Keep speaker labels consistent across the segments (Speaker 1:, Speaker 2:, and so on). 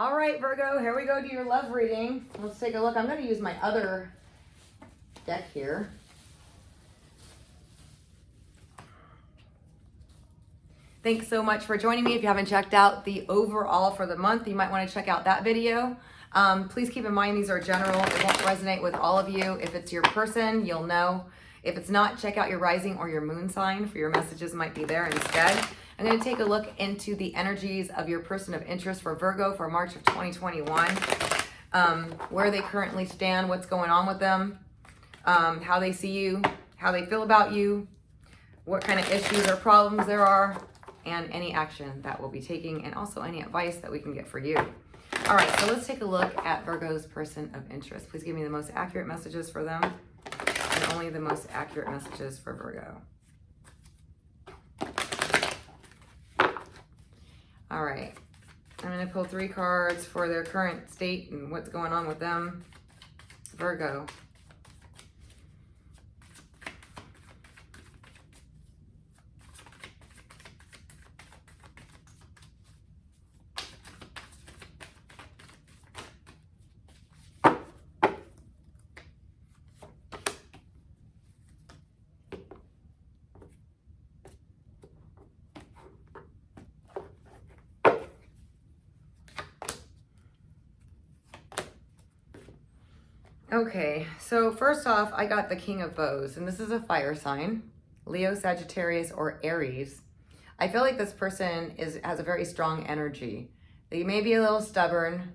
Speaker 1: All right, Virgo, here we go to your love reading. Let's take a look. I'm going to use my other deck here. Thanks so much for joining me. If you haven't checked out the overall for the month, you might want to check out that video. Please keep in mind these are general. It won't resonate with all of you. If it's your person, you'll know. If it's not, check out your rising or your moon sign for your messages might be there instead. I'm going to take a look into the energies of your person of interest for Virgo for March of 2021. Where they currently stand, what's going on with them, how they see you, how they feel about you, what kind of issues or problems there are, and any action that we'll be taking, and also any advice that we can get for you. All right, so let's take a look at Virgo's person of interest. Please give me the most accurate messages for them, and only the most accurate messages for Virgo. All right, I'm going to pull 3 cards for their current state and what's going on with them. Virgo. Okay, so first off, I got the King of Bows, and this is a fire sign, Leo, Sagittarius, or Aries. I feel like this person has a very strong energy. They may be a little stubborn.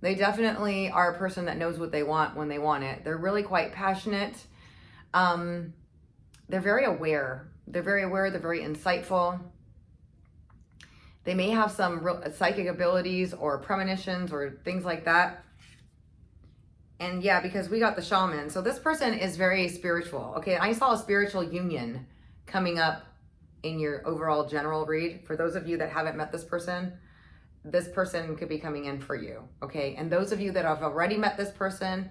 Speaker 1: They definitely are a person that knows what they want when they want it. They're really quite passionate. They're very aware. They're very aware. They're very insightful. They may have some real psychic abilities or premonitions or things like that. And yeah, because we got the shaman. So this person is very spiritual. Okay, I saw a spiritual union coming up in your overall general read. For those of you that haven't met this person could be coming in for you. Okay, and those of you that have already met this person,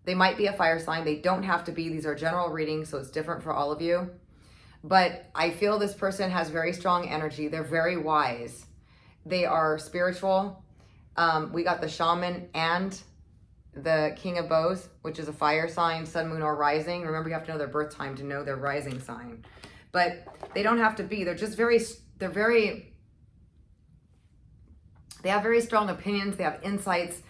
Speaker 1: they might be a fire sign. They don't have to be. These are general readings, so it's different for all of you. But I feel this person has very strong energy. They're very wise. They are spiritual. We got the shaman and the King of Bows, which is a fire sign, sun, moon, or rising. Remember, you have to know their birth time to know their rising sign. But they don't have to be. They're just they have very strong opinions. They have insights.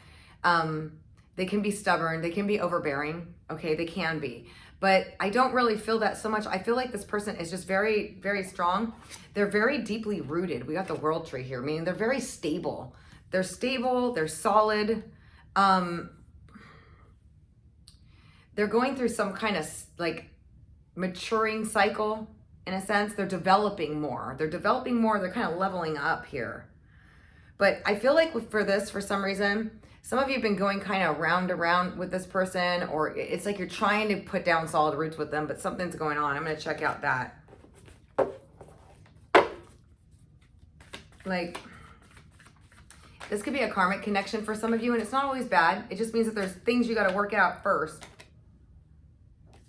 Speaker 1: They can be stubborn. They can be overbearing. Okay, they can be. But I don't really feel that so much. I feel like this person is just very, very strong. They're very deeply rooted. We got the world tree here, meaning they're very stable. They're stable. They're solid. They're going through some kind of like maturing cycle in a sense. They're developing more. They're kind of leveling up here. But I feel like for some reason, some of you have been going kind of round around with this person, or it's like you're trying to put down solid roots with them, but something's going on. I'm going to check out that. Like, this could be a karmic connection for some of you, and it's not always bad. It just means that there's things you got to work out first.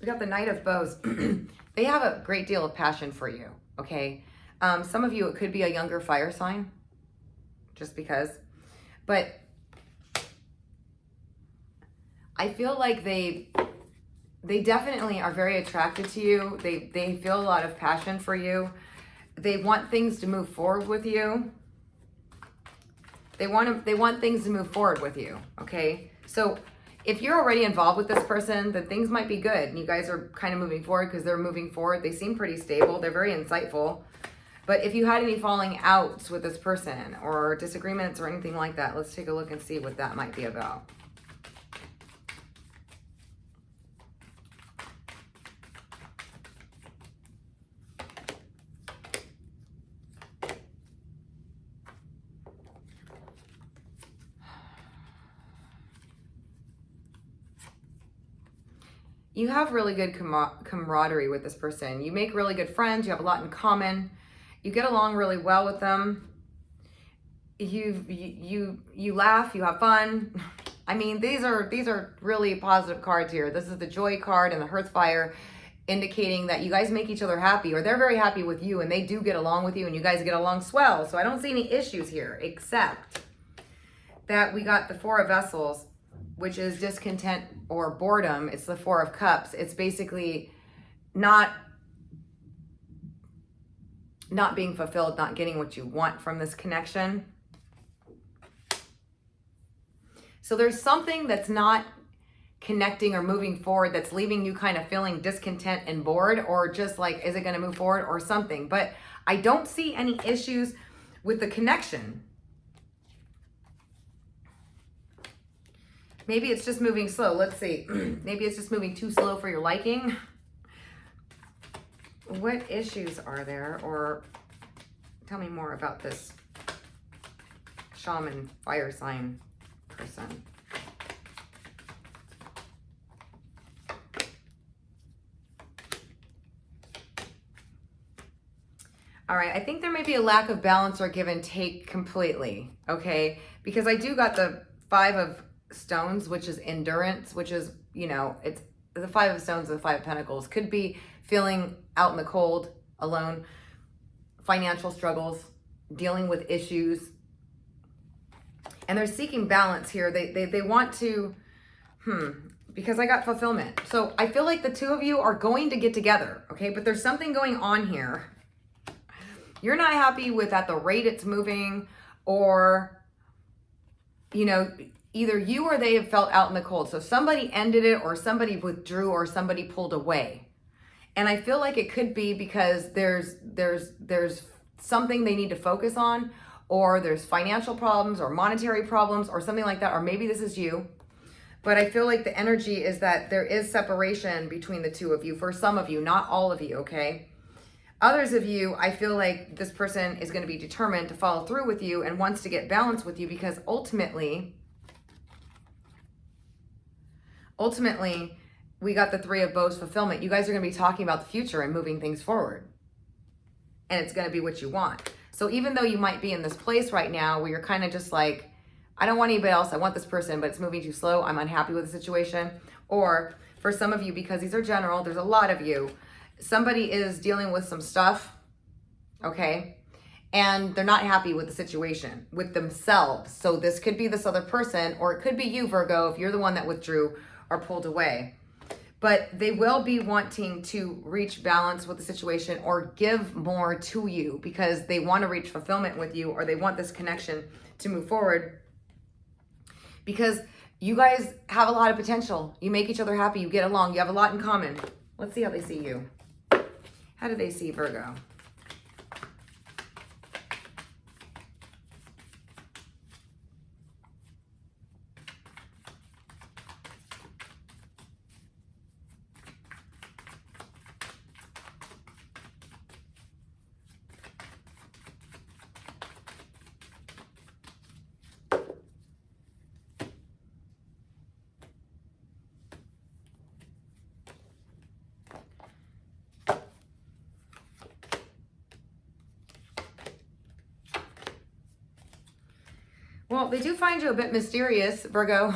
Speaker 1: We got the Knight of Bows. They have a great deal of passion for you, okay? Some of you, it could be a younger fire sign, just because. But I feel like they definitely are very attracted to you. They feel a lot of passion for you. They want things to move forward with you. They want things to move forward with you, okay? So if you're already involved with this person, then things might be good. And you guys are kind of moving forward because they're moving forward. They seem pretty stable. They're very insightful. But if you had any falling outs with this person or disagreements or anything like that, let's take a look and see what that might be about. You have really good camaraderie with this person. You make really good friends. You have a lot in common. You get along really well with them. You laugh. You have fun. I mean, these are really positive cards here. This is the Joy card and the Hearthfire, indicating that you guys make each other happy, or they're very happy with you, and they do get along with you, and you guys get along swell. So I don't see any issues here, except that we got the Four of Vessels, which is discontent or boredom. It's the Four of Cups. It's basically not being fulfilled, not getting what you want from this connection. So there's something that's not connecting or moving forward that's leaving you kind of feeling discontent and bored, or just like, is it going to move forward or something? But I don't see any issues with the connection. Maybe it's just moving slow. Let's see. Maybe it's just moving too slow for your liking. What issues are there? Or tell me more about this shaman fire sign person. All right, I think there may be a lack of balance or give and take completely, okay? Because I do got the Five of Stones, which is endurance, which is, you know, it's the Five of Stones and the Five of Pentacles. Could be feeling out in the cold, alone, financial struggles, dealing with issues. And they're seeking balance here. They want to, because I got fulfillment. So I feel like the two of you are going to get together, okay? But there's something going on here. You're not happy with at the rate it's moving, or, you know, either you or they have felt out in the cold. So somebody ended it, or somebody withdrew, or somebody pulled away. And I feel like it could be because there's something they need to focus on, or there's financial problems or monetary problems or something like that, or maybe this is you. But I feel like the energy is that there is separation between the two of you, for some of you, not all of you, okay? Others of you, I feel like this person is going to be determined to follow through with you and wants to get balance with you, because ultimately, we got the Three of Bows fulfillment. You guys are going to be talking about the future and moving things forward. And it's going to be what you want. So even though you might be in this place right now where you're kind of just like, I don't want anybody else, I want this person, but it's moving too slow, I'm unhappy with the situation. Or for some of you, because these are general, there's a lot of you, somebody is dealing with some stuff, okay? And they're not happy with the situation, with themselves. So this could be this other person, or it could be you, Virgo, if you're the one that withdrew or pulled away. But they will be wanting to reach balance with the situation or give more to you, because they want to reach fulfillment with you, or they want this connection to move forward, because you guys have a lot of potential. You make each other happy. You get along. You have a lot in common. Let's see how they see you. How do they see Virgo? Well, they do find you a bit mysterious, Virgo.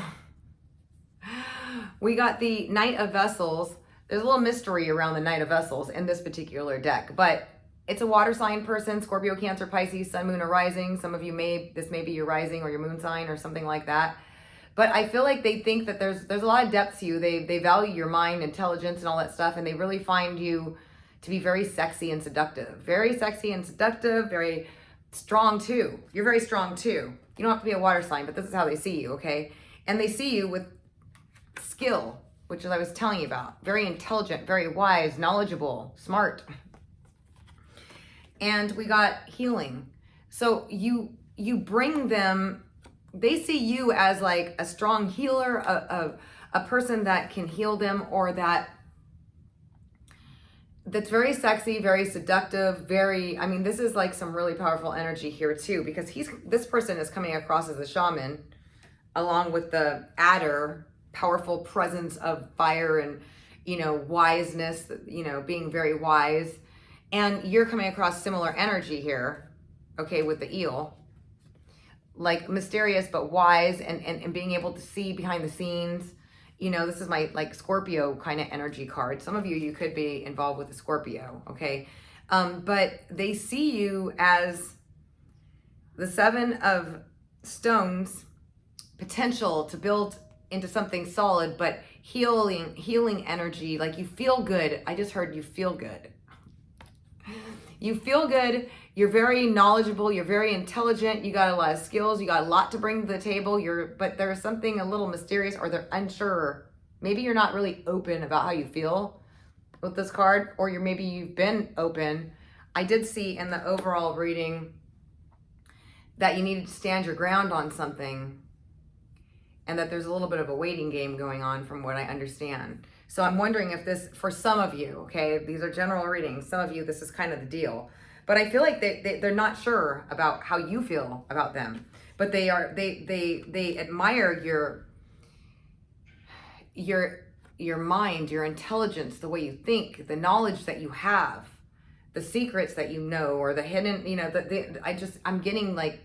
Speaker 1: We got the Knight of Vessels. There's a little mystery around the Knight of Vessels in this particular deck, but it's a water sign person, Scorpio, Cancer, Pisces, Sun, Moon, or Rising. Some of you this may be your rising or your moon sign or something like that. But I feel like they think that there's a lot of depth to you. They value your mind, intelligence, and all that stuff, and they really find you to be very sexy and seductive. Very sexy and seductive, very strong too. You're very strong too. You don't have to be a water sign, but this is how they see you, okay? And they see you with skill, which is I was telling you about. Very intelligent, very wise, knowledgeable, smart. And we got healing. So you bring them, they see you as like a strong healer, a person that can heal them, or that's very sexy, very seductive, I mean, this is like some really powerful energy here too, because this person is coming across as a shaman, along with the adder, powerful presence of fire and, you know, wiseness, you know, being very wise. And you're coming across similar energy here, okay, with the eel. Like mysterious but wise, and being able to see behind the scenes. You know, this is my like Scorpio kind of energy card. Some of you could be involved with a Scorpio, okay? But they see you as the Seven of Stones, potential to build into something solid, but healing energy. Like you feel good. I just heard you feel good. You feel good. You're very knowledgeable. You're very intelligent. You got a lot of skills. You got a lot to bring to the table. But there's something a little mysterious, or they're unsure. Maybe you're not really open about how you feel with this card, or maybe you've been open. I did see in the overall reading that you needed to stand your ground on something, and that there's a little bit of a waiting game going on from what I understand. So I'm wondering if this, for some of you, okay, these are general readings, some of you, this is kind of the deal. But I feel like they're not sure about how you feel about them. But they admire your mind, your intelligence, the way you think, the knowledge that you have, the secrets that you know, or the hidden, I'm getting like,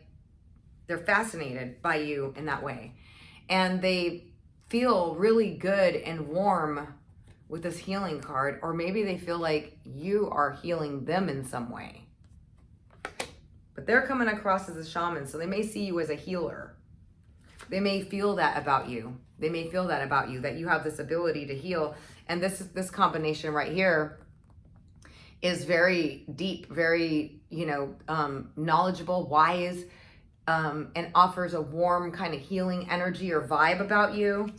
Speaker 1: they're fascinated by you in that way. And they feel really good and warm with this healing card, or maybe they feel like you are healing them in some way. But they're coming across as a shaman, so they may see you as a healer. They may feel that about you. They may feel that about you, that you have this ability to heal. And this combination right here is very deep, very, knowledgeable, wise, and offers a warm kind of healing energy or vibe about you.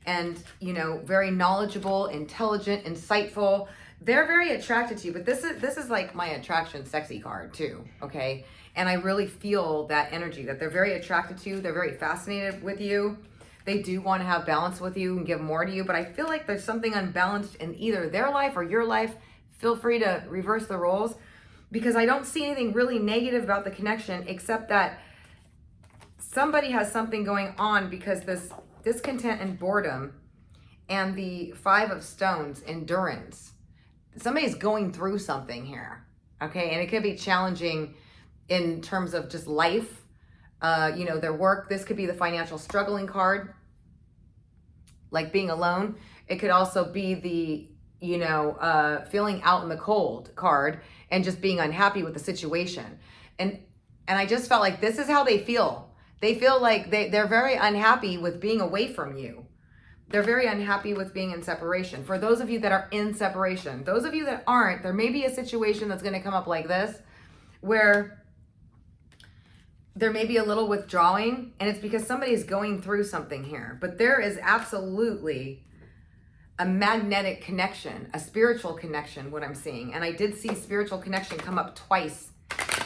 Speaker 1: And, very knowledgeable, intelligent, insightful. They're very attracted to you, but this is like my attraction sexy card too, okay? And I really feel that energy, that they're very attracted to you. They're very fascinated with you. They do want to have balance with you and give more to you, but I feel like there's something unbalanced in either their life or your life. Feel free to reverse the roles, because I don't see anything really negative about the connection, except that somebody has something going on, because this discontent and boredom and the 5 of Stones, endurance. Somebody's going through something here, okay? And it could be challenging in terms of just life, their work. This could be the financial struggling card, like being alone. It could also be the, feeling out in the cold card and just being unhappy with the situation. And I just felt like this is how they feel. They feel like they're very unhappy with being away from you. They're very unhappy with being in separation. For those of you that are in separation, those of you that aren't, there may be a situation that's going to come up like this, where there may be a little withdrawing, and it's because somebody's going through something here. But there is absolutely a magnetic connection, a spiritual connection, what I'm seeing. And I did see spiritual connection come up twice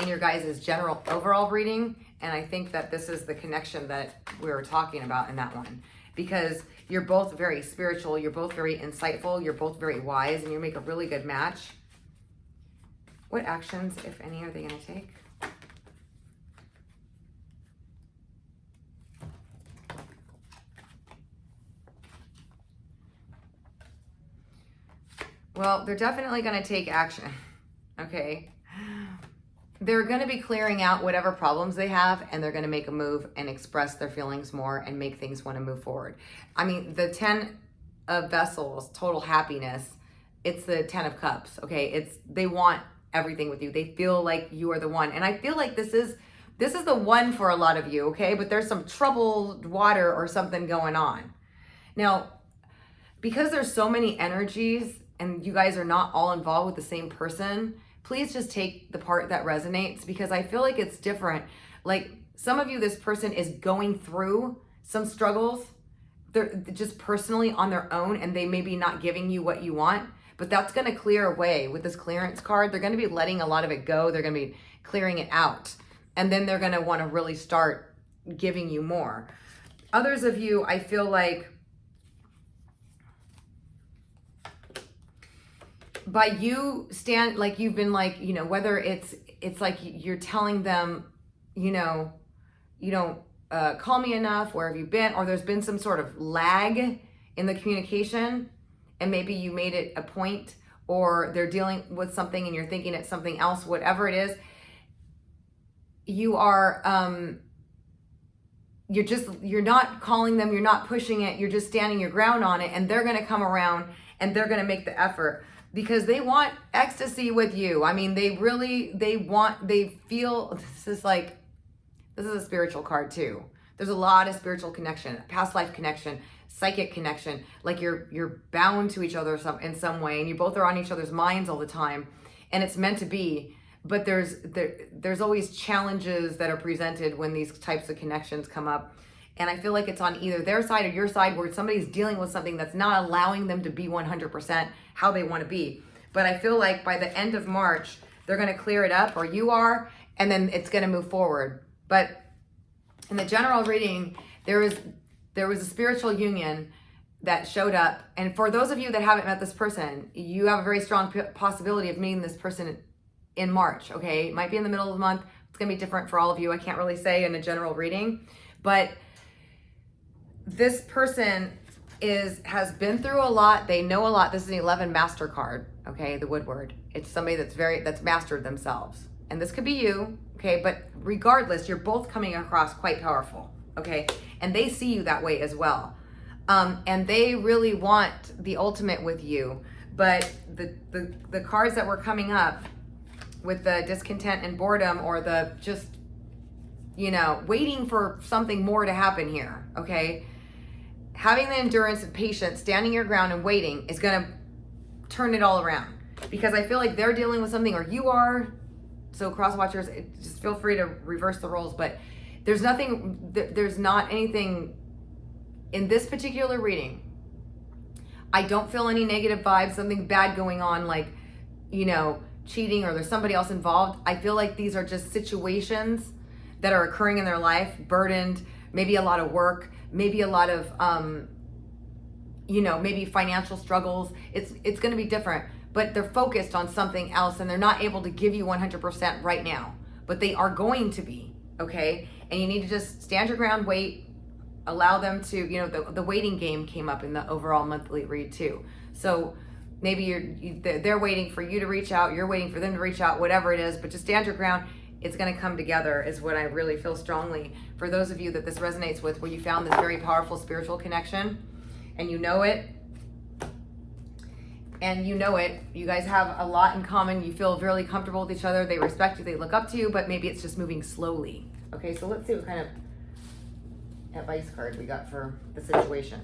Speaker 1: in your guys' general overall reading. And I think that this is the connection that we were talking about in that one. Because you're both very spiritual, you're both very insightful, you're both very wise, and you make a really good match. What actions, if any, are they going to take? Well, they're definitely going to take action, okay? They're going to be clearing out whatever problems they have, and they're going to make a move and express their feelings more and make things want to move forward. I mean, the 10 of Vessels, total happiness, it's the 10 of Cups, okay? They want everything with you. They feel like you are the one. And I feel like this is the one for a lot of you, okay? But there's some troubled water or something going on. Now, because there's so many energies and you guys are not all involved with the same person, please just take the part that resonates, because I feel like it's different. Like some of you, this person is going through some struggles. They're just personally on their own, and they may be not giving you what you want, but that's going to clear away with this clearance card. They're going to be letting a lot of it go. They're going to be clearing it out, and then they're going to want to really start giving you more. Others of you, I feel like by you stand, like you've been like, whether it's like you're telling them, you don't call me enough, where have you been? Or there's been some sort of lag in the communication, and maybe you made it a point, or they're dealing with something and you're thinking it's something else, whatever it is. You are, you're not calling them, you're not pushing it, you're just standing your ground on it, and they're going to come around and they're going to make the effort, because they want ecstasy with you. I mean, they feel, this is a spiritual card too. There's a lot of spiritual connection, past life connection, psychic connection, like you're bound to each other in some way, and you both are on each other's minds all the time, and it's meant to be. But there's always challenges that are presented when these types of connections come up. And I feel like it's on either their side or your side, where somebody's dealing with something that's not allowing them to be 100% how they want to be. But I feel like by the end of March, they're going to clear it up, or you are, and then it's going to move forward. But in the general reading, there was a spiritual union that showed up. And for those of you that haven't met this person, you have a very strong possibility of meeting this person in March, okay? It might be in the middle of the month. It's going to be different for all of you. I can't really say in a general reading. But this person has been through a lot. They know a lot. This is an 11 master card, okay? The Woodward. It's somebody that's mastered themselves. And this could be you, okay? But regardless, you're both coming across quite powerful, okay? And they see you that way as well. And they really want the ultimate with you. But the cards that were coming up with the discontent and boredom, or the just, waiting for something more to happen here, okay? Having the endurance and patience, standing your ground and waiting is going to turn it all around. Because I feel like they're dealing with something, or you are. So cross watchers, just feel free to reverse the roles. But there's not anything in this particular reading. I don't feel any negative vibes, something bad going on, like, cheating, or there's somebody else involved. I feel like these are just situations that are occurring in their life, burdened, maybe a lot of work, maybe a lot of, maybe financial struggles. It's going to be different, but they're focused on something else, and they're not able to give you 100% right now, but they are going to be, okay? And you need to just stand your ground, wait, allow them to, the waiting game came up in the overall monthly read too. So maybe they're waiting for you to reach out, you're waiting for them to reach out, whatever it is, but just stand your ground. It's going to come together is what I really feel strongly. For those of you that this resonates with, where you found this very powerful spiritual connection, and you know it, you guys have a lot in common, you feel really comfortable with each other, they respect you, they look up to you, but maybe it's just moving slowly. Okay, so let's see what kind of advice card we got for the situation.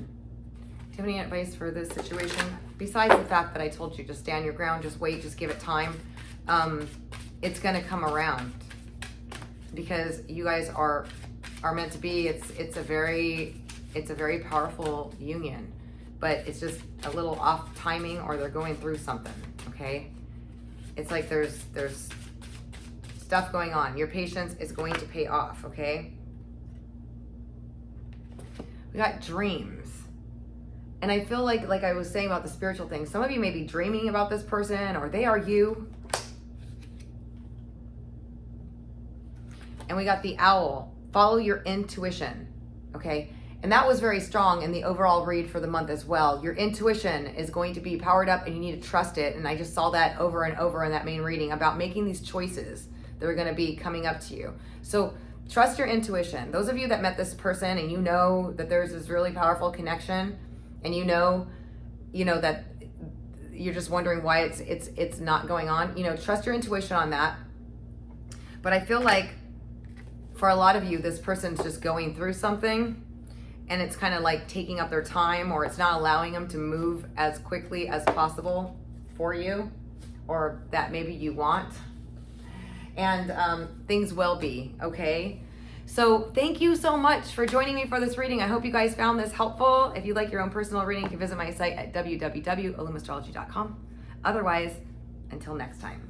Speaker 1: Do you have any advice for this situation? Besides the fact that I told you, just stand your ground, just wait, just give it time. It's going to come around, because you guys are meant to be. It's a very powerful union, but it's just a little off timing, or they're going through something. Okay, it's like there's stuff going on. Your patience is going to pay off. Okay, we got dreams. And I feel like I was saying about the spiritual thing, some of you may be dreaming about this person, or they are you. And we got the owl. Follow your intuition, okay? And that was very strong in the overall read for the month as well. Your intuition is going to be powered up, and you need to trust it. And I just saw that over and over in that main reading about making these choices that are going to be coming up to you. So trust your intuition. Those of you that met this person and you know that there's this really powerful connection, and you know that you're just wondering why it's not going on, trust your intuition on that. But I feel like for a lot of you, this person's just going through something, and it's kind of like taking up their time, or it's not allowing them to move as quickly as possible for you, or that maybe you want. And things will be, okay? So thank you so much for joining me for this reading. I hope you guys found this helpful. If you'd like your own personal reading, you can visit my site at www.illumastrology.com. Otherwise, until next time.